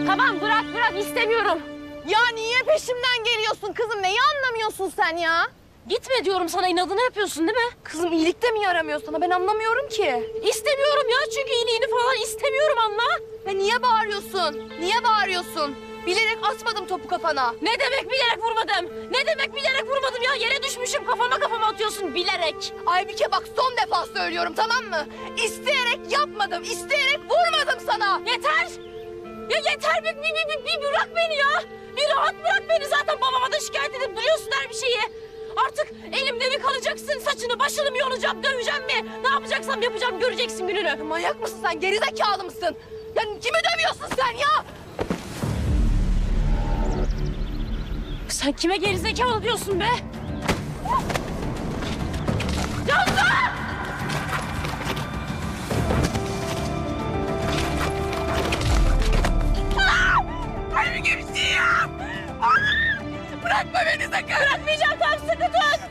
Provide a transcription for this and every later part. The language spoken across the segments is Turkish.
Tamam bırak istemiyorum. Ya niye peşimden geliyorsun kızım? Neyi anlamıyorsun sen ya? Gitme diyorum sana, inadını yapıyorsun değil mi? Kızım iyilik de mi yaramıyor sana? Ben anlamıyorum ki. İstemiyorum ya, çünkü iyiliğini falan istemiyorum, anla. Ya niye bağırıyorsun? Niye bağırıyorsun? Bilerek atmadım topu kafana. Ne demek bilerek vurmadım? Ne demek bilerek vurmadım ya? Yere düşmüşüm, kafama atıyorsun bilerek. Aybike bak son defa söylüyorum, tamam mı? İsteyerek yapmadım, isteyerek vurmadım sana. Yeter! Ya yeter, bir bırak beni ya! Bir rahat bırak beni, zaten babama da şikayet edip duruyorsun her bir şeyi. Artık elimde mi kalacaksın, saçını başını mı yolacağım, döveceğim mi? Ne yapacaksam yapacağım, göreceksin gününü. Ya manyak mısın sen, gerizekalı mısın? Ya kimi dövüyorsun sen ya? Sen kime gerizekalı diyorsun be? Cansu! Aybike bir şey yap! Bırakma beni sakın! Bırakmayacağım, tam sıkı tut!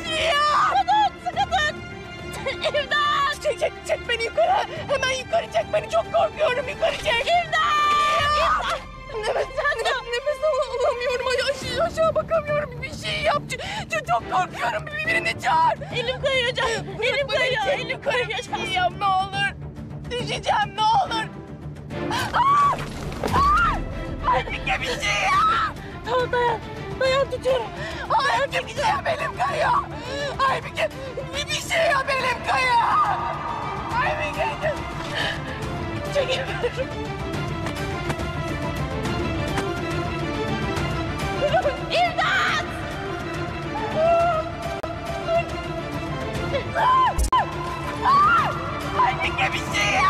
Bir şey yap! Sıkı tut! İmdat! Çek beni yukarı! Hemen yukarı çek beni, çok korkuyorum, yukarı çek! İmdat! Nefes alamıyorum, aşağı bakamıyorum, bir şey yap! Çok korkuyorum, birini çağır! Elim kayıyor canım, elim kayıyor, elim kayıyor. Bir şey yap ne olur! Düşeceğim ne olur! Aybike bir şey yap! Tamam dayan tutuyorum. Aybike bir şey yap, elim kayıyor! Aybike bir şey yap, elim kayıyor! Aybike! Çekilmiyorum! İmdat! Aybike bir şey yap!